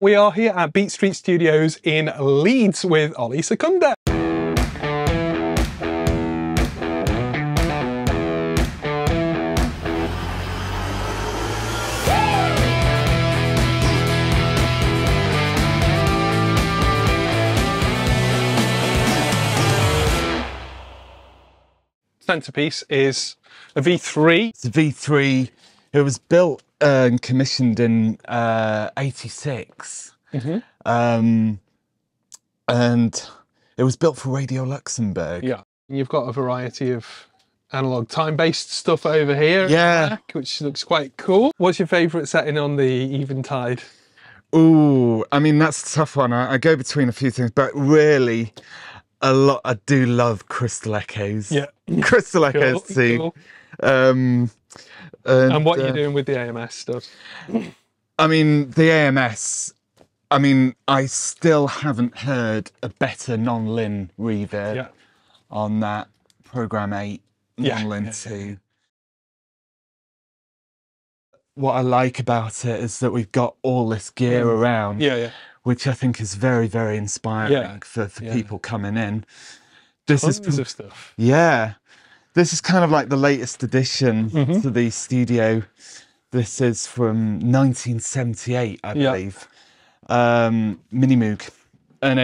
We are here at Beat Street Studios in Leeds with Ollie Sekunda. Centerpiece is a V3. It's a V3. It was built and commissioned in '86. And it was built for Radio Luxembourg. Yeah. You've got a variety of analog time-based stuff over here. Yeah. At the back, which looks quite cool. What's your favourite setting on the Eventide? Ooh, I mean, that's a tough one. I go between a few things, but really, I do love Crystal Echoes. Yeah. Crystal Echoes too. Cool. And what are you doing with the AMS stuff? I mean, the AMS, I mean, I still haven't heard a better non-lin reverb on that Program 8 non-lin 2. What I like about it is that we've got all this gear around, which I think is very, very inspiring for people coming in. This Tons of stuff. Yeah. This is kind of like the latest addition to the studio. This is from 1978, I believe. Mini Moog. And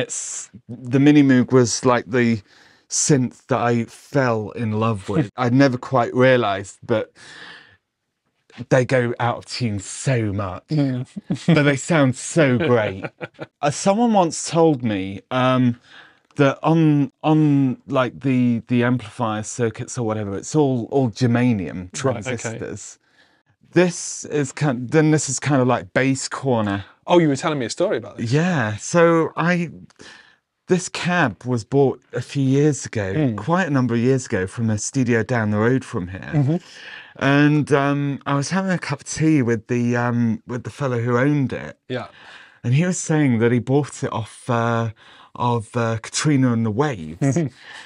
the Mini Moog was like the synth that I fell in love with. I never quite realised, but they go out of tune so much, but they sound so great. Someone once told me that on like the amplifier circuits or whatever, it's all germanium transistors. This is this is kind of like bass corner. Oh, you were telling me a story about this. Yeah, so this cab was bought a few years ago, quite a number of years ago, from a studio down the road from here. And I was having a cup of tea with the fellow who owned it. Yeah. And he was saying that he bought it off of Katrina and the Waves.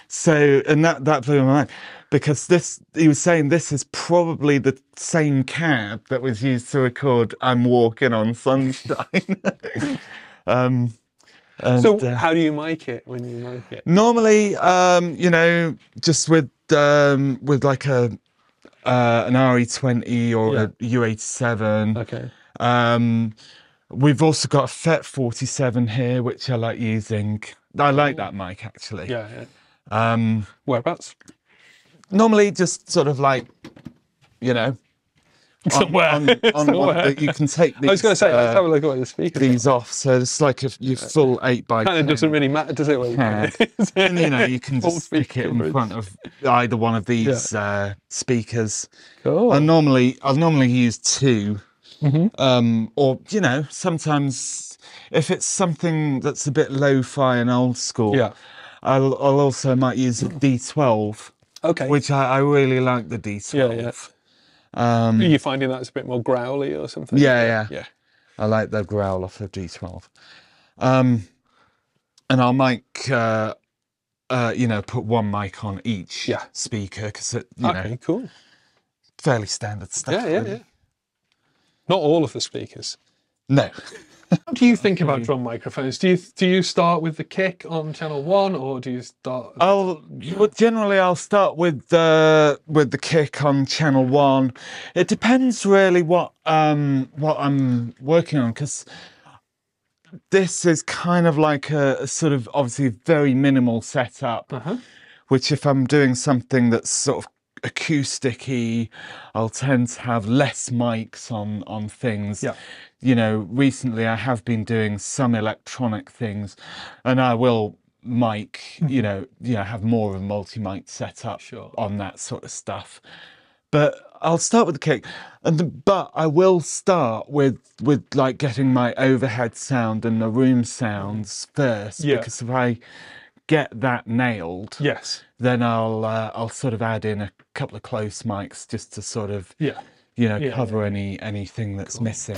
So, and that blew my mind, because he was saying this is probably the same cab that was used to record I'm Walking on Sunshine. So how do you mic it when you mic it? Normally, you know, just with like an RE20 or a U87. Okay. We've also got a FET 47 here, which I like using. I like that mic, actually. Yeah, yeah. Whereabouts? Normally just sort of like, you know, somewhere. You can take these, I was going to say, let's have a look at what the speakers these off. So it's like your full 8x10. Kind of doesn't really matter, does it? And, you know, you can just stick it in front of either one of these speakers. Cool. I'll normally use two. Or, you know, sometimes if it's something that's a bit lo-fi and old school, I'll also might use a D12. Okay. Which I really like the D12. Are you finding that's a bit more growly or something? Yeah. I like the growl off of D12. And I'll mic, you know, put one mic on each speaker, because you know, cool. Fairly standard stuff. Yeah. Not all of the speakers. No. How do you think about drum microphones? Do you start with the kick on channel 1, or do you start? Generally I'll start with the kick on channel 1. It depends really what I'm working on, because this is kind of like a sort of obviously very minimal setup, which if I'm doing something that's sort of acoustic-y, I'll tend to have less mics on things. Yeah. You know, recently I have been doing some electronic things, and I will mic, you know, have more of a multi-mic setup on that sort of stuff. But I'll start with the kick, but I will start with like getting my overhead sound and the room sounds first, because if I get that nailed, then I'll sort of add in a couple of close mics just to sort of you know, cover anything that's missing.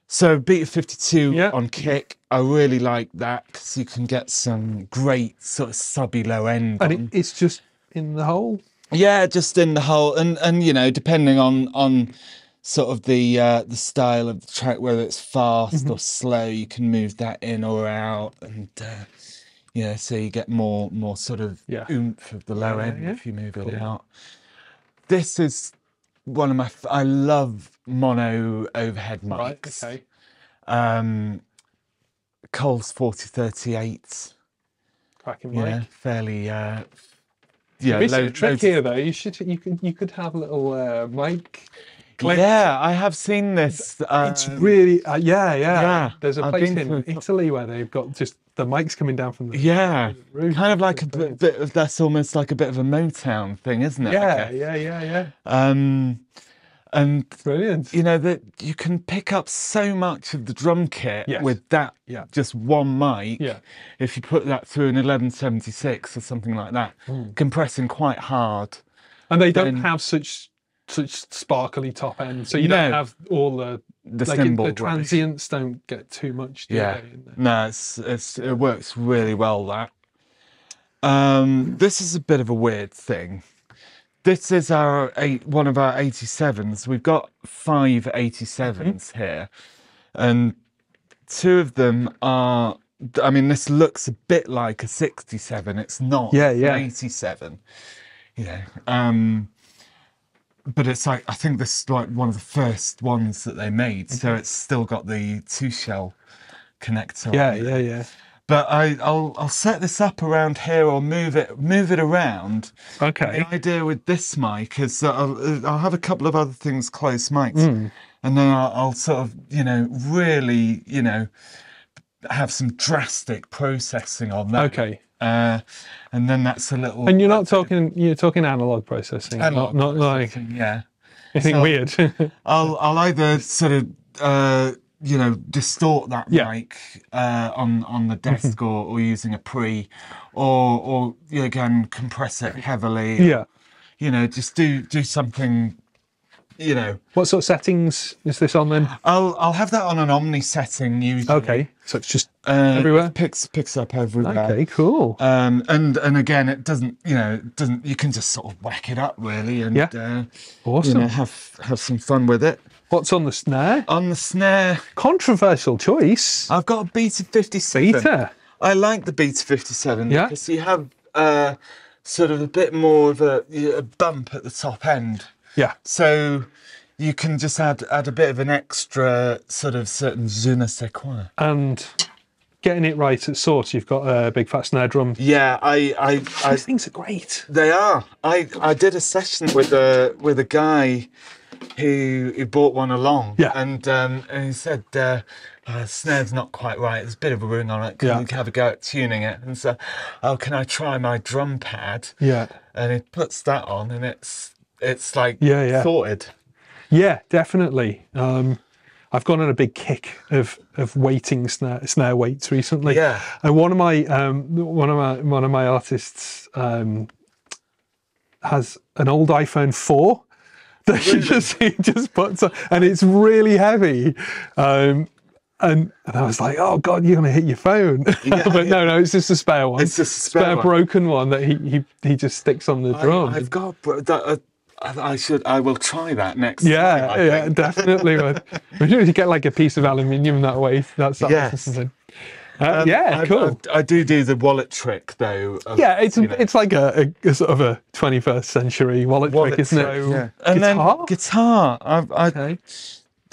So Beta 52 Yeah. on kick, I really like that because you can get some great sort of subby low end on. And it's just in the hole? Yeah, just in the hole, and you know, depending on sort of the style of the track, whether it's fast or slow, you can move that in or out, and yeah, so you get more sort of oomph of the low end if you move it out. This is one of my. I love mono overhead mics. Right. Okay. Coles 4038. Cracking Yeah, mic. fairly. Yeah, a trick here though. You could have a little mic clip. Yeah, I have seen this. It's really yeah. There's a I've place been in Italy where they've got just the mics coming down from the roof. Kind of like a bit of, that's almost like a bit of a Motown thing, isn't it? Yeah. And brilliant. You know that you can pick up so much of the drum kit with that just one mic. Yeah. If you put that through an 1176 or something like that, compressing quite hard. And they don't have such sparkly top end, so you don't have all the cymbal the transients don't get too much. No, it works really well. That this is a bit of a weird thing. This is one of our 87s. We've got 5 87s here, and 2 of them are. I mean, this looks a bit like a 67. It's not. An 87. But it's like, I think this is like one of the first ones that they made, so it's still got the 2-shell connector. Yeah. But I'll set this up around here or move it around. Okay. The idea with this mic is that I'll have a couple of other things close mics, and then I'll sort of really have some drastic processing on that. Okay. And then that's a little. And you're talking analog processing, not like anything weird. I'll either sort of distort that mic on the desk or using a pre, or again compress it heavily. Just do something. What sort of settings is this on then? I'll have that on an Omni setting usually. Okay, so it's just everywhere. Picks up everywhere. Okay, cool. And again, it doesn't. You can just sort of whack it up really, and awesome. Have some fun with it. What's on the snare? On the snare, controversial choice. I've got a Beta 57. Beta. I like the Beta 57 because you have sort of a bit more of a bump at the top end. Yeah. So you can just add a bit of an extra sort of certain je ne sais quoi. And getting it right at source, you've got a big fat snare drum. Yeah, these things are great. They are. I did a session with a guy who bought one along. Yeah. And he said snare's not quite right. There's a bit of a ring on it. Can you have a go at tuning it? And so, can I try my drum pad? Yeah. And he puts that on, and it's like sorted. Yeah, definitely. I've gone on a big kick of weighting snare weights recently. Yeah. And one of my artists has an old iPhone 4 that he just puts on, and it's really heavy. And I was like, oh God, you're gonna hit your phone. But no, it's just a spare one. It's just a spare one. Broken one that he just sticks on the drum. I've got I will try that next time. Yeah, definitely. We should get like a piece of aluminium that way. That's cool. I do the wallet trick though. It's like a sort of a 21st century wallet trick, isn't it? Yeah. And guitar.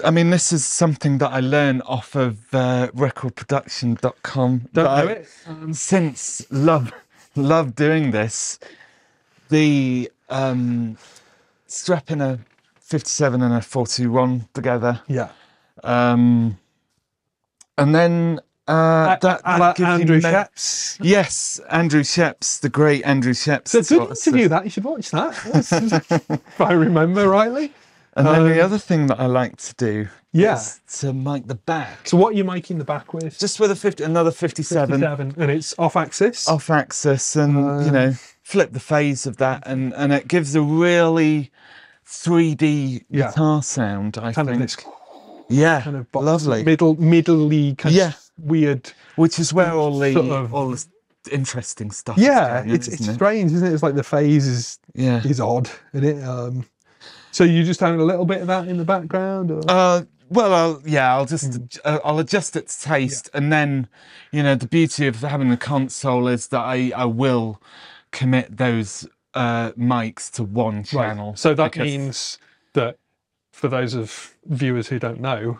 I mean, this is something that I learned off of recordproduction.com. Don't know it. Since love doing this, the strapping a 57 and a 41 together. Yeah. And then Andrew Sheps. Yes, Andrew Sheps, the great Andrew Sheps. It's a good interview. That you should watch that. If I remember rightly. And then the other thing that I like to do is to mic the back. So what are you miking the back with? Just with another 57. 57, and it's off axis. Off axis, and flip the phase of that, and it gives a really 3D guitar sound. I think. Yeah, kind of box, lovely. middly kind of weird. Which is where all sort all this interesting stuff. Yeah, is going, it's strange, isn't it? It's like the phase is odd, isn't it? So you just having a little bit of that in the background, or? Well, I'll just I'll adjust it to taste, and then, the beauty of having the console is that I will commit those mics to one channel. Right. So that means that for those of viewers who don't know,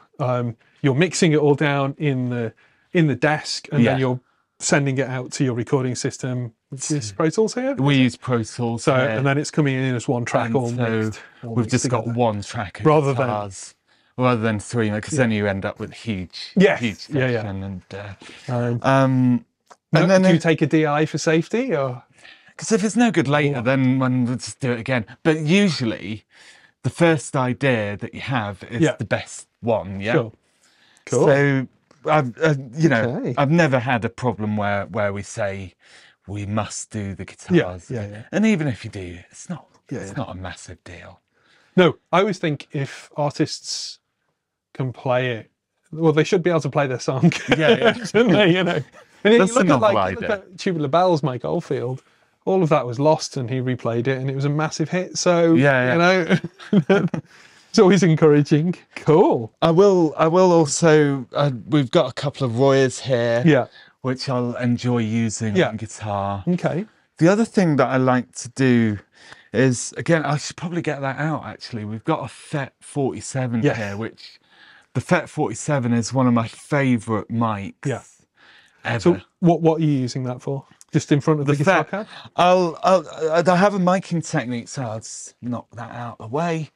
you're mixing it all down in the desk, and then you're sending it out to your recording system, which is Pro Tools here. We use Pro Tools. So and then it's coming in as one track, all mixed. We've just got one track of rather guitars, rather than three, because then you end up with huge section. And then do you take a DI for safety, or? Because if it's no good later, then we'll just do it again. But usually, the first idea that you have is the best one. Yeah. Sure. Cool. So, I've never had a problem where we say we must do the guitars. Yeah. And even if you do, it's not a massive deal. No, I always think if artists can play it, well, they should be able to play their song. Shouldn't they? And That's you look at Tubular Bells, Mike Oldfield. All of that was lost, and he replayed it, and it was a massive hit. So it's always encouraging. Cool. I will also. We've got a couple of Royers here, which I'll enjoy using on guitar. Okay. The other thing that I like to do is, again, I should probably get that out. Actually, we've got a FET 47 here, which the FET 47 is one of my favourite mics. Ever. So what are you using that for? Just in front of the guitar cab? I have a miking technique, so I'll just knock that out of the way.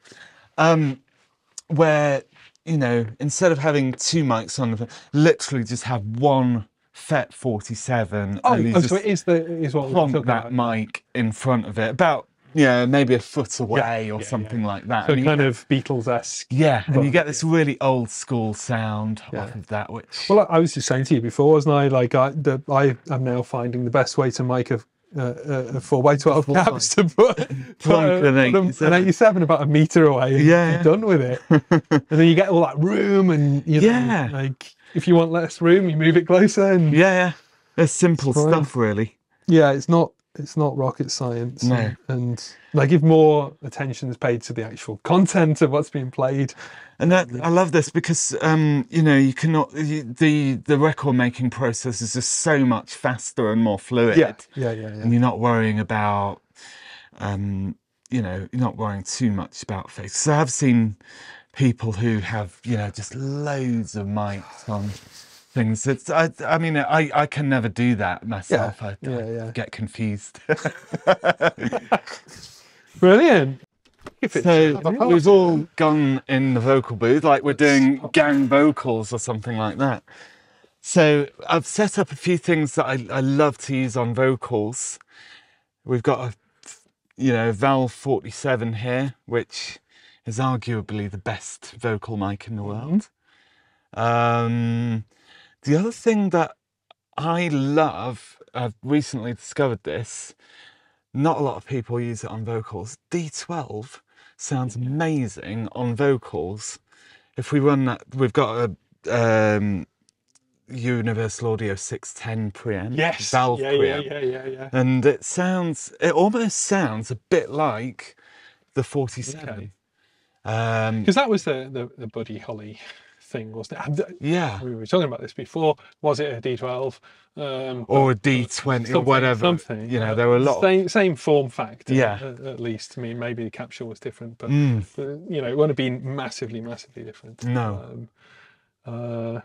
Where, instead of having two mics on, literally just have one FET 47. So it is what we're talking that about. mic in front of it, about maybe a foot away or something like that. So kind of Beatles-esque. Yeah, and you get this really old school sound off of that. Which, well, I was just saying to you before, wasn't I? Like I am now finding the best way to mic a 4x12 cabs to put an 87 about a metre away and you're done with it. And then you get all that room, and like if you want less room, you move it closer. And it's simple stuff, really. Yeah, it's not rocket science. No. And like if more attention is paid to the actual content of what's being played. And I love this because you cannot the record making process is just so much faster and more fluid. Yeah. And you're not worrying about you're not worrying too much about face. So I've seen people who have just loads of mics on things. It's I can never do that myself. I get confused. Brilliant. So we've all gone in the vocal booth like we're doing gang vocals or something like that. So I've set up a few things that I love to use on vocals. We've got a Valve 47 here, which is arguably the best vocal mic in the world. The other thing that I love, I've recently discovered this, not a lot of people use it on vocals. D12 sounds amazing on vocals. If we run that, we've got a Universal Audio 610 preamp, Valve preamp, and it almost sounds a bit like the 47. Because that was the Buddy Holly thing, wasn't it? Yeah, we were talking about this before. Was it a D12 or a D20 or whatever? Something. There were a lot. Same form factor. Yeah, at least. I mean, maybe the capture was different, but it wouldn't have been massively different. No. But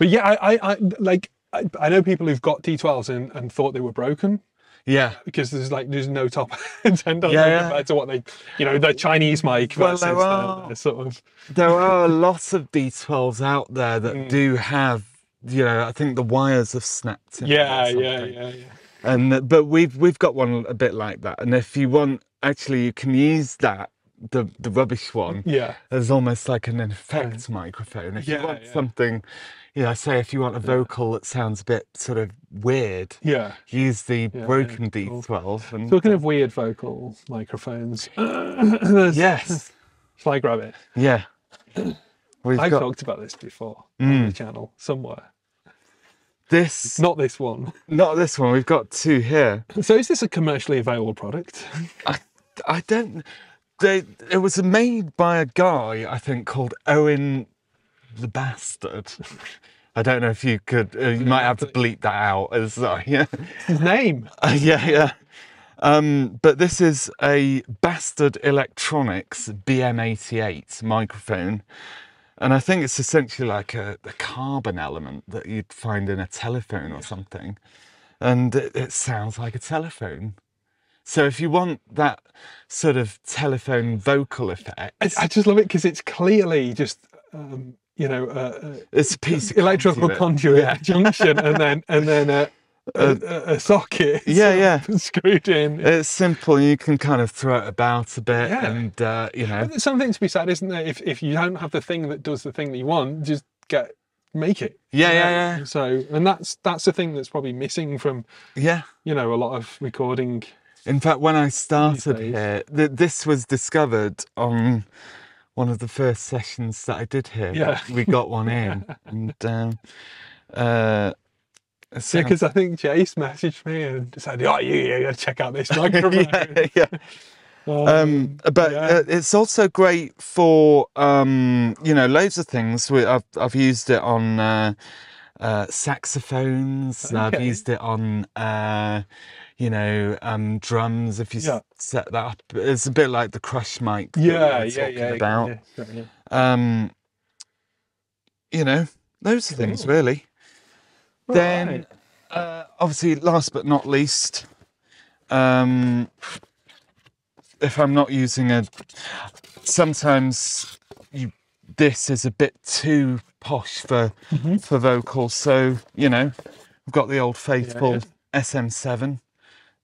yeah, I know people who've got D12s and thought they were broken. Yeah, because there's no top end on them compared to what they, the Chinese mic versus the sort of. There are lots of D12s out there that do have, I think the wires have snapped. Yeah. And but we've got one a bit like that, and if you want, actually, you can use that. The rubbish one as almost like an effects microphone. If you want something, say if you want a vocal that sounds a bit sort of weird, use the broken D12. And talking of weird vocal microphones, yes, shall I grab it? Yeah. I've talked about this before on the channel somewhere. Not this one. Not this one. We've got two here. So is this a commercially available product? I don't. It was made by a guy, I think, called Owen the Bastard. I don't know if you could. You might have to bleep that out. As yeah. His name. Yeah. But this is a Bastard Electronics BM88 microphone. And I think it's essentially like a carbon element that you'd find in a telephone or something. And it sounds like a telephone. So if you want that sort of telephone vocal effect... I just love it because it's clearly just, it's a piece of electrical conduit junction and then a socket screwed in. It's simple. You can kind of throw it about a bit and, But there's something to be said, isn't there? If you don't have the thing that does the thing that you want, just make it. Yeah. So, and that's the thing that's probably missing from, a lot of recording. In fact, when I started here, this was discovered on one of the first sessions that I did here. Yeah. We got one in. And, because I think Jace messaged me and said, "Oh, you got to check out this microphone." It's also great for loads of things. I've used it on saxophones. Okay. I've used it on drums. If you set that up, it's a bit like the crush mic. Loads of things really. Then, obviously, last but not least, if I'm not using sometimes this is a bit too posh for vocals. So, we've got the old faithful SM7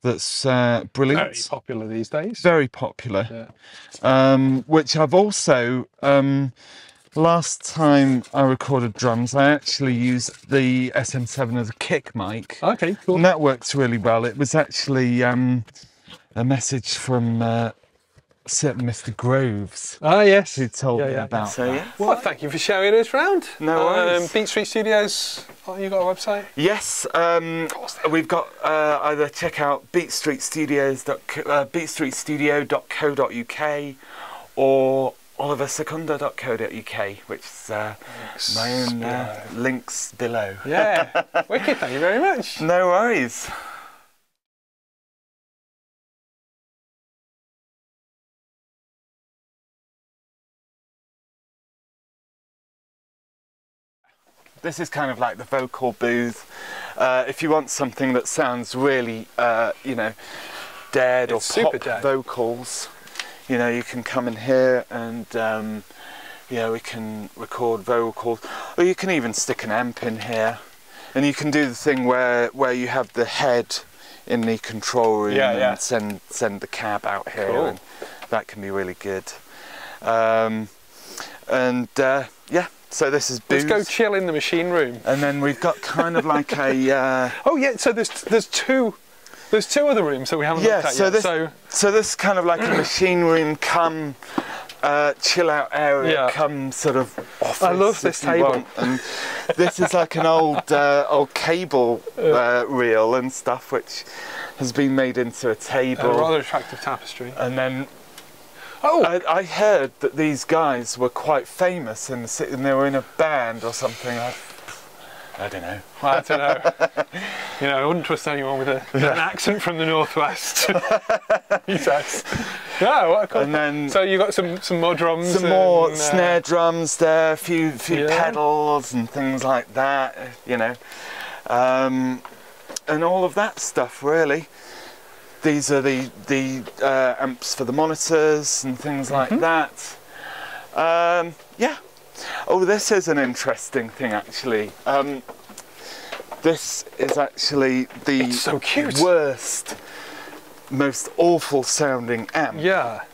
that's brilliant. Very popular these days. Very popular. Yeah. Which I've also... last time I recorded drums, I actually used the SM7 as a kick mic. Okay, cool. And that works really well. It was actually a message from certain Mr. Groves. Ah, yes. Who told me about that. Well, thank you for showing us round. No worries. Beat Street Studios, you got a website? Yes, we've got either check out beatstreetstudio.co.uk or oliversekunda.co.uk, which is my own links below. Yeah, wicked, thank you very much. No worries. This is kind of like the vocal booth. If you want something that sounds really, dead or pop vocals, you can come in here and we can record vocals, or you can even stick an amp in here, and you can do the thing where you have the head in the control room and send the cab out here. Cool. And that can be really good. So this is booze. Let's go chill in the machine room. And then we've got kind of like a oh yeah, so there's two other rooms that we haven't looked at yet. So this kind of like a machine room come chill out area, come sort of office. I love this table. And this is like an old cable reel and stuff, which has been made into a table. A rather attractive tapestry. And then I heard that these guys were quite famous in the city, and they were in a band or something. I don't know. I don't know. I wouldn't trust anyone with an accent from the northwest. He says. Yeah, what a cool. And then, so you got some more drums. Some more snare drums there, a few pedals and things like that. And all of that stuff really. These are the amps for the monitors and things like that. Oh, this is an interesting thing actually. This is actually the worst, most awful sounding amp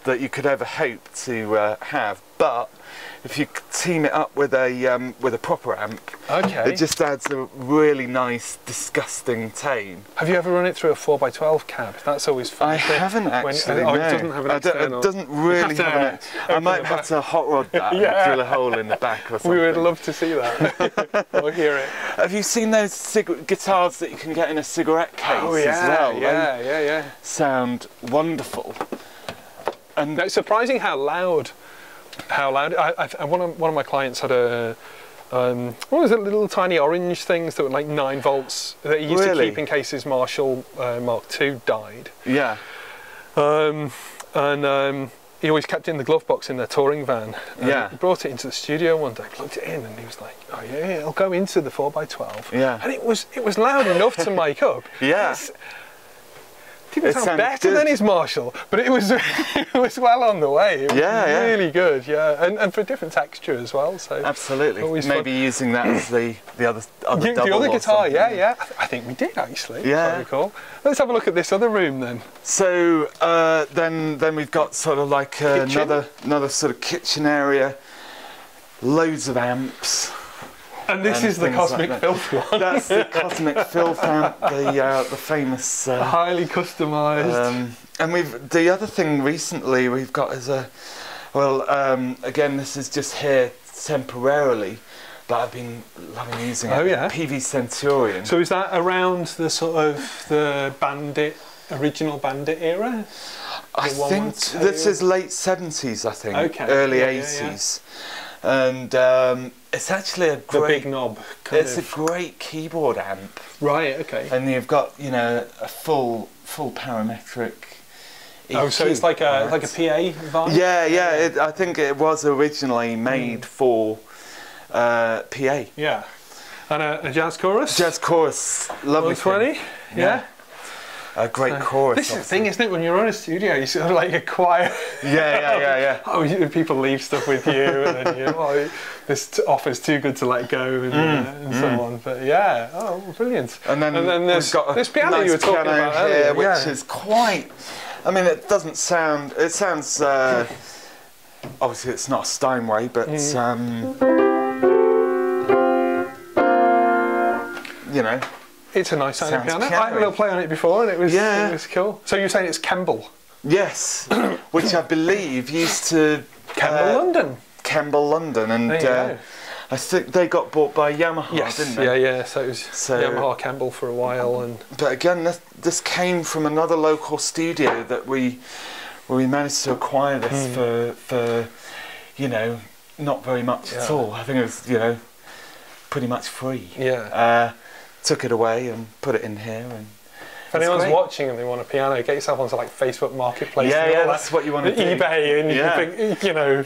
that you could ever hope to have. But if you team it up with a proper amp, Okay. it just adds a really nice, disgusting tone. Have you ever run it through a 4x12 cab? That's always fun. I haven't actually. Oh, no. it doesn't have an external. It doesn't really have an. I might have to hot rod that and drill a hole in the back or something. We would love to see that or hear it. Have you seen those guitars that you can get in a cigarette case as well? Yeah. Sound wonderful. And No, it's surprising how loud. One of my clients had a what was it, little tiny orange things that were like 9 volts that he used to keep in case his Marshall Mark II died. Yeah. He always kept it in the glove box in their touring van. Yeah. He brought it into the studio one day, plugged it in, and he was like, "Oh yeah, it'll go into the 4x12." Yeah. And it was loud enough to mic up. Yeah. It didn't sound better than his Marshall, but it was it was well on the way. It was really good, yeah, and for a different texture as well. So absolutely, fun. maybe using that as the other double the other guitar, something. yeah. I think we did actually. Yeah, very cool. Let's have a look at this other room then. So then we've got sort of like another sort of kitchen area, loads of amps. And this is the Cosmic Filth one. That's the Cosmic Filth amp, the famous... highly customised. And the other thing recently we've got is again, this is just here temporarily, but I've been loving using it. Oh yeah? PV Centurion. So is that around the sort of the original Bandit era? I think this is late 70s, I think. Okay. Early 80s. And it's actually a great... The big knob. It's a great keyboard amp. Right, okay. And you've got, a full parametric EQ. Oh, so it's like a PA vibe? Yeah. I think it was originally made for PA. Yeah. And a jazz chorus? Jazz chorus. Lovely 120? Yeah. A great chorus. This is the thing, isn't it? When you're on a studio, you sort of like acquire. Yeah. Oh, people leave stuff with you, and then this offer's too good to let go, and so on. But yeah, brilliant. And then there's got this piano nice you were talking about earlier, which is quite. I mean, it doesn't sound. It sounds. Obviously, it's not a Steinway, but It's a nice sounding piano. I had a little play on it before, and it was cool. So you're saying it's Kemble? Yes, which I believe used to Kemble London, and I think they got bought by Yamaha, didn't they? Yeah. So it was Yamaha Kemble for a while, But again, this came from another local studio that we managed to acquire this for not very much at all. I think it was pretty much free. Yeah. Took it away and put it in here. And if anyone's watching and they want a piano, get yourself onto like Facebook Marketplace. Yeah, that's what you want to do. eBay, and you think,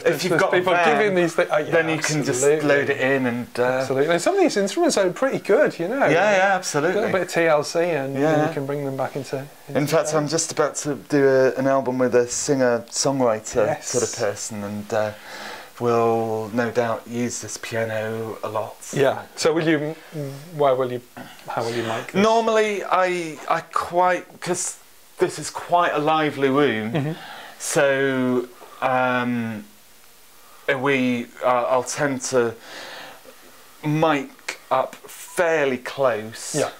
if you've got people giving these things, then you can just load it in and. Absolutely. And some of these instruments are pretty good, Yeah, absolutely. A little bit of TLC, and you can bring them back into in fact, I'm just about to do an album with a singer-songwriter sort of person, and. Will no doubt use this piano a lot. Yeah. So how will you make this? Normally, because this is quite a lively room, so I'll tend to mic up fairly close. Yeah.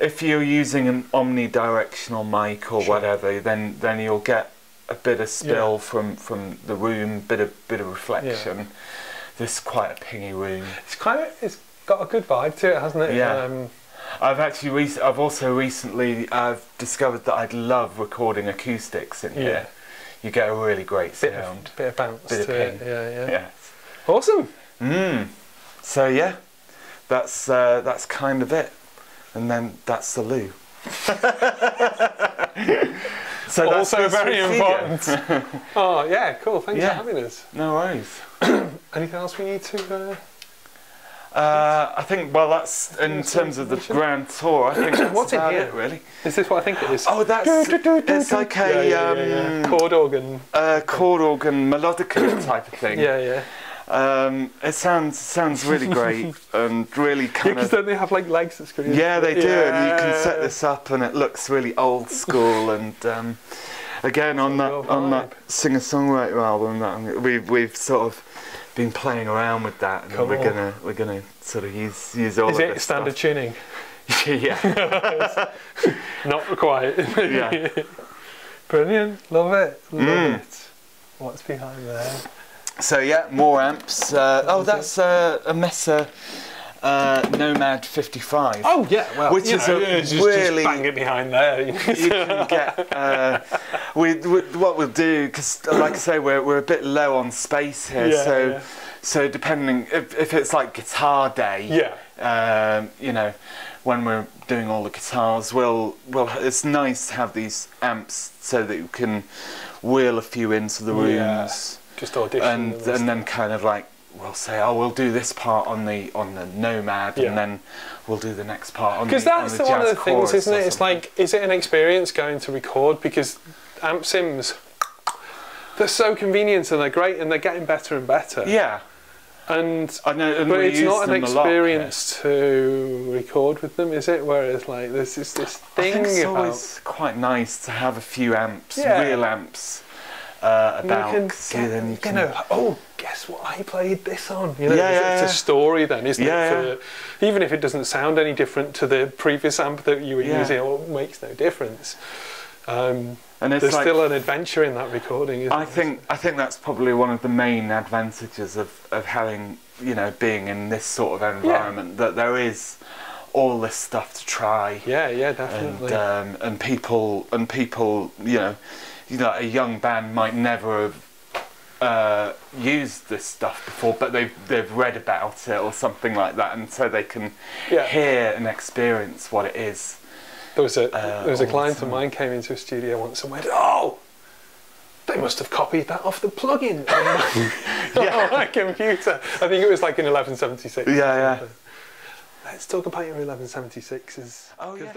If you're using an omnidirectional mic or whatever, then you'll get a bit of spill from the room, bit of reflection. Yeah. This is quite a pingy room. It's got a good vibe to it, hasn't it? Yeah. I've also recently discovered that I'd love recording acoustics in here. You get a really great sound. Bit of bounce bit to of ping. it. Yeah. Yeah. Awesome. So yeah, that's kind of it, and then that's the loo. So also very important. Oh yeah, cool. Thanks for having us. No worries. Anything else we need to? I think that's in terms of the grand tour. I think that's what's in about here? It, really. Is this what I think it is? Oh, it's like a chord organ. Chord organ melodica type of thing. Yeah. It sounds really great and really kind because don't they have like legs that screw? Yeah, they do, and you can set this up, and it looks really old school. And again, on that singer-songwriter album, that we've sort of been playing around with that, and Cool. we're gonna sort of use all Is of it this standard stuff. tuning? Yeah. Not quite. Yeah. Brilliant. Love it. Love it. What's behind there? So yeah, more amps. That's a Messer Nomad 55. Oh yeah, well, which is just really bang it behind there. you can get. What we'll do, because like I say, we're a bit low on space here. Yeah, so depending if it's like guitar day, you know, when we're doing all the guitars, it's nice to have these amps so that you can wheel a few into the rooms. Just audition and then kind of like we'll say, oh, we'll do this part on the Nomad, and then we'll do the next part on the. Because that's on the one of jazz the things, isn't it? It's something. like, is it an experience going to record? Because amp sims, they're so convenient and they're great and they're getting better and better. Yeah. And I know, and but we it's use not an them a lot, experience to record with them, is it? Whereas like there's this thing I think it's about always quite nice to have a few amps, Yeah. real amps, about. you can so get, then you can, oh, guess what I played this on? You know, Yeah, it's a story then, isn't Yeah, it? Even if it doesn't sound any different to the previous amp that you were using, it makes no difference. and it's There's like, still an adventure in that recording, isn't I think that's probably one of the main advantages of having, you know, being in this sort of environment, that there is all this stuff to try. Yeah, definitely. And people, you know, a young band might never have used this stuff before, but they've read about it or something like that, and so they can hear and experience what it is. There was a client of mine came into a studio once and went, "Oh, they must have copied that off the plugin on my computer." I think it was like an 1176. Yeah. Let's talk about your 1176s. Oh yeah.